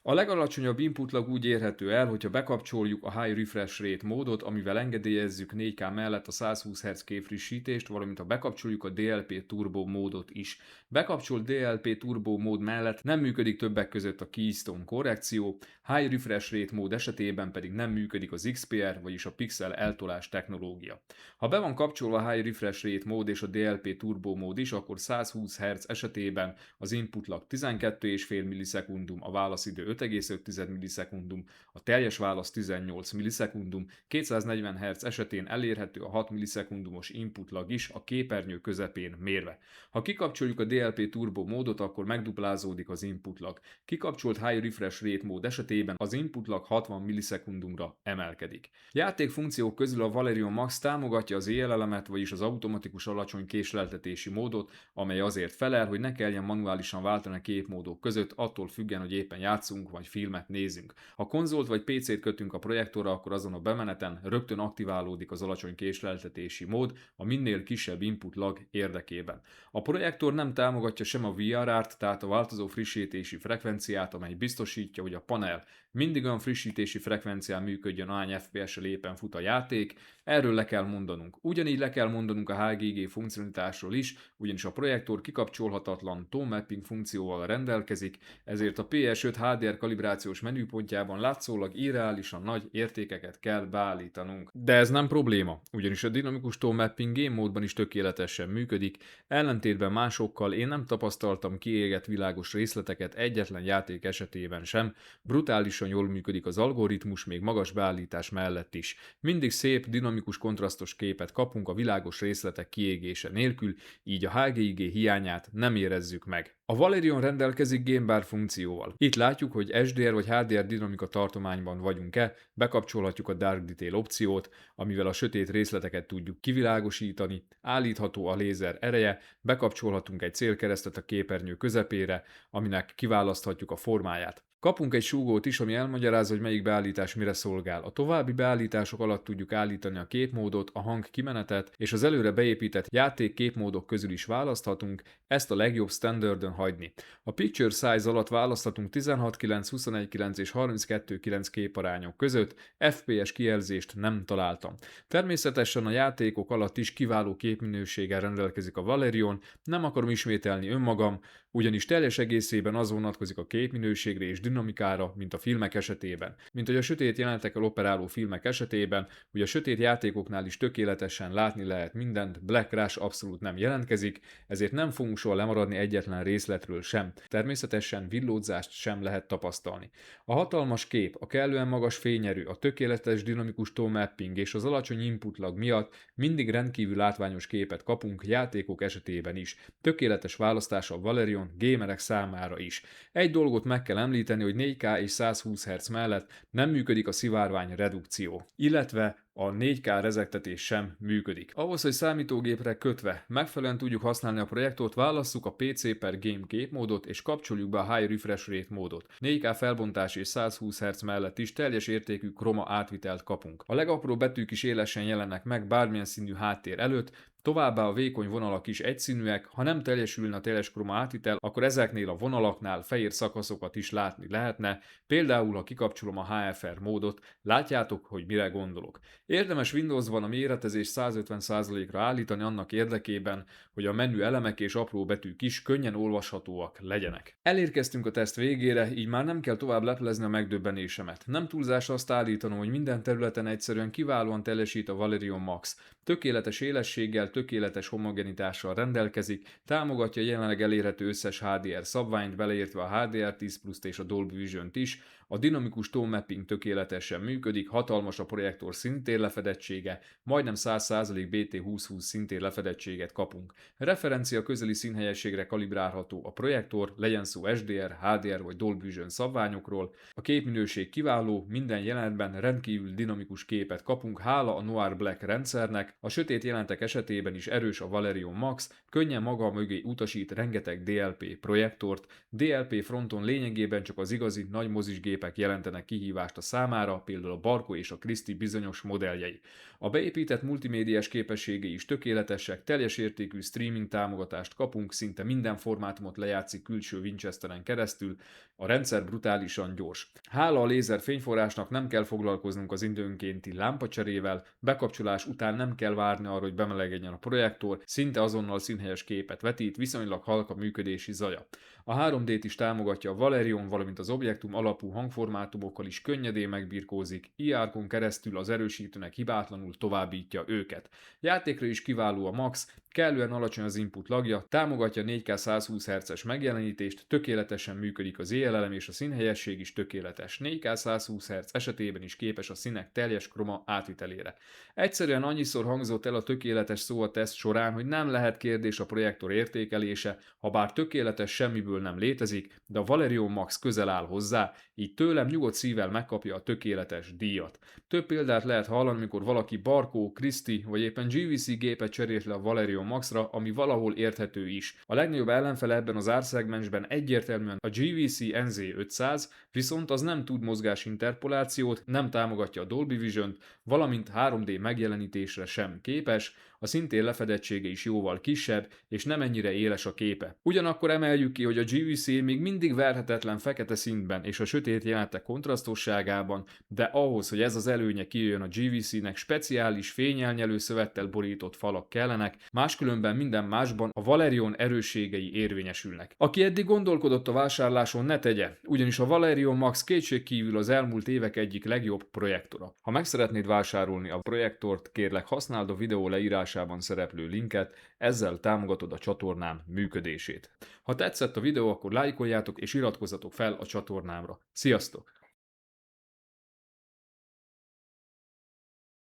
A legalacsonyabb input lag úgy érhető el, hogyha bekapcsoljuk a High Refresh Rate módot, amivel engedélyezzük 4K mellett a 120 Hz képfrissítést, valamint ha bekapcsoljuk a DLP Turbo módot is. Bekapcsolt DLP Turbo mód mellett nem működik többek között a Keystone korrekció, High Refresh Rate mód esetében pedig nem működik az XPR, vagyis a pixel eltolás technológia. Ha be van kapcsolva a High Refresh Rate mód és a DLP Turbo mód is, akkor 120 Hz esetében az input lag 12,5 millisekundum, a válaszidő 5,5 millisekundum, a teljes válasz 18 millisekundum, 240 Hz esetén elérhető a 6 millisekundumos input lag is a képernyő közepén mérve. Ha kikapcsoljuk a DLP Turbo módot, akkor megduplázódik az input lag. Kikapcsolt High Refresh Rate mód esetében az input lag 60 millisekundumra emelkedik. Játékfunkciók közül a Valerion Max támogatja az éjjelelemet, vagyis az automatikus alacsony késleltetési módot, amely azért felel, hogy ne kelljen manuálisan váltani a képmódok között, attól függően, hogy éppen játszunk vagy filmet nézünk. Ha konzolt vagy PC-t kötünk a projektorra, akkor azon a bemeneten rögtön aktiválódik az alacsony késleltetési mód a minél kisebb input lag érdekében. A projektor nem támogatja sem a VRR-t, tehát a változó frissítési frekvenciát, amely biztosítja, hogy a panel mindig olyan frissítési frekvencián működjön, ahány FPS-sel éppen fut a játék, erről le kell mondanunk. Ugyanígy le kell mondanunk a HGG funkcionalitásról is, ugyanis a projektor kikapcsolhatatlan tone mapping funkcióval rendelkezik, ezért a PS5 HDR kalibrációs menüpontjában látszólag irreálisan nagy értékeket kell beállítanunk. De ez nem probléma, ugyanis a dinamikus tone mapping game módban is tökéletesen működik, ellentétben másokkal én nem tapasztaltam kiégett világos részleteket egyetlen játék esetében sem, brutálisan jól működik az algoritmus még magas beállítás mellett is. Mindig szép, dinamikus kontrasztos képet kapunk a világos részletek kiégése nélkül, így a HGG hiányát nem érezzük meg. A Valerion rendelkezik Gamebar funkcióval. Itt látjuk, hogy SDR vagy HDR dinamika tartományban vagyunk-e, bekapcsolhatjuk a Dark Detail opciót, amivel a sötét részleteket tudjuk kivilágosítani, állítható a lézer ereje, bekapcsolhatunk egy célkeresztet a képernyő közepére, aminek kiválaszthatjuk a formáját. Kapunk egy súgót is, ami elmagyarázza, hogy melyik beállítás mire szolgál. A további beállítások alatt tudjuk állítani a képmódot, a hangkimenetet, és az előre beépített játék képmódok közül is választhatunk, ezt a legjobb standardön hagyni. A Picture Size alatt választhatunk 16:9, 21:9 és 32:9 képarányok között, FPS kijelzést nem találtam. Természetesen a játékok alatt is kiváló képminőséggel rendelkezik a Valerion, nem akarom ismételni önmagam, ugyanis teljes egészében az vonatkozik a képminőségre és dinamikára, mint a filmek esetében. Mint hogy a sötét jelenetekkel operáló filmek esetében, hogy a sötét játékoknál is tökéletesen látni lehet mindent, Black Crash abszolút nem jelentkezik, ezért nem fogunk soha lemaradni egyetlen részletről sem. Természetesen villódzást sem lehet tapasztalni. A hatalmas kép, a kellően magas fényerő, a tökéletes dinamikus tone mapping és az alacsony input lag miatt mindig rendkívül látványos képet kapunk játékok esetében is. Tökéletes választás a Valerion gamerek számára is. Egy dolgot meg kell említeni, hogy 4K és 120 Hz mellett nem működik a szivárvány redukció, illetve a 4K rezegtetés sem működik. Ahhoz, hogy számítógépre kötve megfelelően tudjuk használni a projektort, válasszuk a PC per Game képmódot és kapcsoljuk be a High Refresh Rate módot. 4K felbontás és 120 Hz mellett is teljes értékű chroma átvitelt kapunk. A legapróbb betűk is élesen jelennek meg bármilyen színű háttér előtt, továbbá a vékony vonalak is egyszínűek, ha nem teljesülne a teljes chroma átvitel, akkor ezeknél a vonalaknál fehér szakaszokat is látni lehetne, például ha kikapcsolom a HFR módot, látjátok, hogy mire gondolok. Érdemes Windowsban a méretezés 150%-ra állítani annak érdekében, hogy a menü elemek és apró betűk is könnyen olvashatóak legyenek. Elérkeztünk a teszt végére, így már nem kell tovább leplezni a megdöbbenésemet. Nem túlzás azt állítanom, hogy minden területen egyszerűen kiválóan teljesít a Valerion Max. Tökéletes élességgel, tökéletes homogenitással rendelkezik, támogatja jelenleg elérhető összes HDR szabványt, beleértve a HDR10 Plus-t és a Dolby Vision-t is, A dinamikus tone mapping tökéletesen működik, hatalmas a projektor szintén lefedettsége, majdnem 100% BT2020 szintén lefedettséget kapunk. Referencia közeli színhelyességre kalibrálható a projektor, legyen szó SDR, HDR vagy Dolby Vision szabványokról. A képminőség kiváló, minden jelenetben rendkívül dinamikus képet kapunk hála a Noir Black rendszernek, a sötét jelentek esetében is erős a Valerion Max, könnyen maga mögé utasít rengeteg DLP projektort, DLP fronton lényegében csak az igazi nagy mozis gépek jelentenek kihívást a számára, például a Barco és a Christie bizonyos modelljei. A beépített multimédiás képességei is tökéletesek, teljes értékű streaming támogatást kapunk, szinte minden formátumot lejátszik külső Winchesteren keresztül, a rendszer brutálisan gyors. Hála a lézer fényforrásnak nem kell foglalkoznunk az időnkénti lámpacserével, bekapcsolás után nem kell várni arra, hogy bemelegedjen a projektor, szinte azonnal színhelyes képet vetít, viszonylag halk a működési zaja. A 3D-t is támogatja a Valerion, valamint az objektum alapú hangformátumokkal is könnyedén megbirkózik, IR-kon keresztül az erősítőnek hibátlanul továbbítja őket. Játékra is kiváló a Max, kellően alacsony az input lagja, támogatja 4K 120 Hz-es megjelenítést, tökéletesen működik az éjjelelem és a színhelyesség is tökéletes. 4K 120 Hz esetében is képes a színek teljes kroma átvitelére. Egyszerűen annyiszor hangzott el a tökéletes szó a teszt során, hogy nem lehet kérdés a projektor értékelése, ha bár tökéletes semmiből nem létezik, de a Valerion Max közel áll hozzá, így tőlem nyugodt szívvel megkapja a tökéletes díjat. Több példát lehet hallani, amikor valaki Barco, Christie vagy éppen GVC gépet cserélt le a Valerion Maxra, ami valahol érthető is. A legnagyobb ellenfele ebben az árszegmensben egyértelműen a GVC NZ500, viszont az nem tud mozgásinterpolációt, nem támogatja a Dolby Vision-t, valamint 3D megjelenítésre sem képes, a szintén lefedettsége is jóval kisebb, és nem ennyire éles a képe. Ugyanakkor emeljük ki, hogy a GVC még mindig verhetetlen fekete színben és a sötét jelenetek kontrasztosságában, de ahhoz, hogy ez az előnye kijöjjön a GVC-nek, speciális fényelnyelő szövettel borított falak kellenek, máskülönben minden másban a Valerion erősségei érvényesülnek. Aki eddig gondolkodott a vásárláson, ne tegye, ugyanis a Valerion Max kétségkívül az elmúlt évek egyik legjobb projektora. Ha meg szeretnéd vásárolni a projektort, kérlek használd a videó leírásában szereplő linket, ezzel támogatod a csatornám működését. Ha tetszett a videó, akkor lájkoljátok és iratkozzatok fel a csatornámra. Sziasztok!